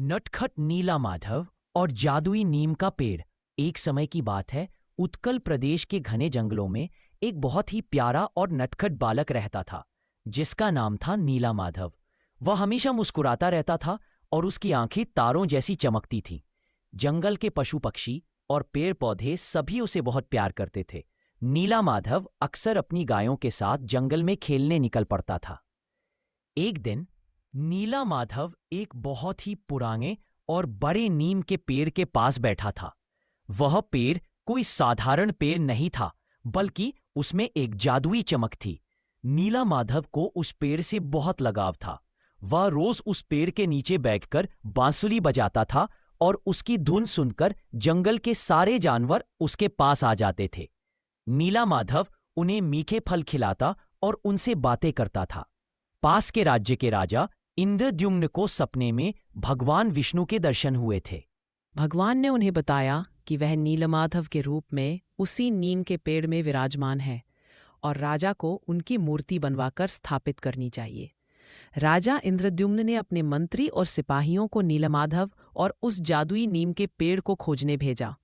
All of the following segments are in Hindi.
नटखट नीला माधव और जादुई नीम का पेड़। एक समय की बात है, उत्कल प्रदेश के घने जंगलों में एक बहुत ही प्यारा और नटखट बालक रहता था, जिसका नाम था नीला माधव। वह हमेशा मुस्कुराता रहता था और उसकी आंखें तारों जैसी चमकती थीं। जंगल के पशु पक्षी और पेड़ पौधे सभी उसे बहुत प्यार करते थे। नीला माधव अक्सर अपनी गायों के साथ जंगल में खेलने निकल पड़ता था। एक दिन नीला माधव एक बहुत ही पुराने और बड़े नीम के पेड़ के पास बैठा था। वह पेड़ कोई साधारण पेड़ नहीं था, बल्कि उसमें एक जादुई चमक थी। नीला माधव को उस पेड़ से बहुत लगाव था। वह रोज उस पेड़ के नीचे बैठकर बांसुरी बजाता था और उसकी धुन सुनकर जंगल के सारे जानवर उसके पास आ जाते थे। नीला माधव उन्हें मीठे फल खिलाता और उनसे बातें करता था। पास के राज्य के राजा इंद्रद्युम्न को सपने में भगवान विष्णु के दर्शन हुए थे। भगवान ने उन्हें बताया कि वह नीलमाधव के रूप में उसी नीम के पेड़ में विराजमान है और राजा को उनकी मूर्ति बनवाकर स्थापित करनी चाहिए। राजा इंद्रद्युम्न ने अपने मंत्री और सिपाहियों को नीलमाधव और उस जादुई नीम के पेड़ को खोजने भेजा।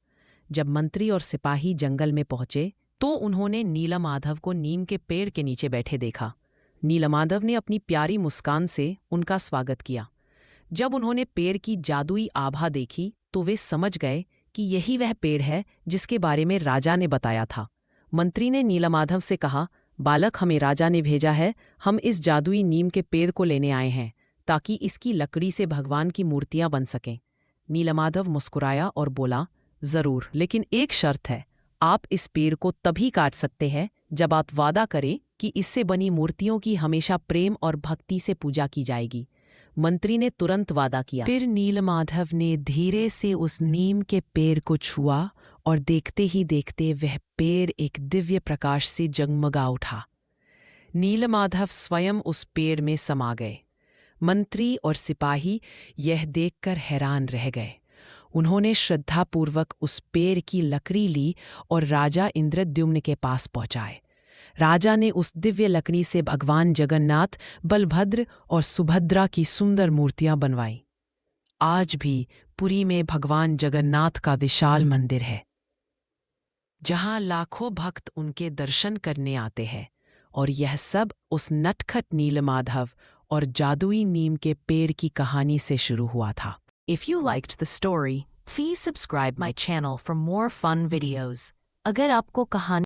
जब मंत्री और सिपाही जंगल में पहुंचे तो उन्होंने नीलमाधव को नीम के पेड़ के नीचे बैठे देखा। नीलमाधव ने अपनी प्यारी मुस्कान से उनका स्वागत किया। जब उन्होंने पेड़ की जादुई आभा देखी तो वे समझ गए कि यही वह पेड़ है जिसके बारे में राजा ने बताया था। मंत्री ने नीलमाधव से कहा, बालक, हमें राजा ने भेजा है। हम इस जादुई नीम के पेड़ को लेने आए हैं ताकि इसकी लकड़ी से भगवान की मूर्तियां बन सकें। नीलमाधव मुस्कुराया और बोला, जरूर, लेकिन एक शर्त है। आप इस पेड़ को तभी काट सकते हैं जब आप वादा करें कि इससे बनी मूर्तियों की हमेशा प्रेम और भक्ति से पूजा की जाएगी। मंत्री ने तुरंत वादा किया। फिर नीलमाधव ने धीरे से उस नीम के पेड़ को छुआ और देखते ही देखते वह पेड़ एक दिव्य प्रकाश से जगमगा उठा। नीलमाधव स्वयं उस पेड़ में समा गए। मंत्री और सिपाही यह देखकर हैरान रह गए। उन्होंने श्रद्धापूर्वक उस पेड़ की लकड़ी ली और राजा इंद्रद्युम्न के पास पहुंचाए। राजा ने उस दिव्य लकड़ी से भगवान जगन्नाथ, बलभद्र और सुभद्रा की सुंदर मूर्तियां बनवाईं। आज भी पुरी में भगवान जगन्नाथ का विशाल मंदिर है, जहां लाखों भक्त उनके दर्शन करने आते हैं। और यह सब उस नटखट नीलमाधव और जादुई नीम के पेड़ की कहानी से शुरू हुआ था। If you liked the story, please subscribe my channel for more fun videos. अगर आपको कहानी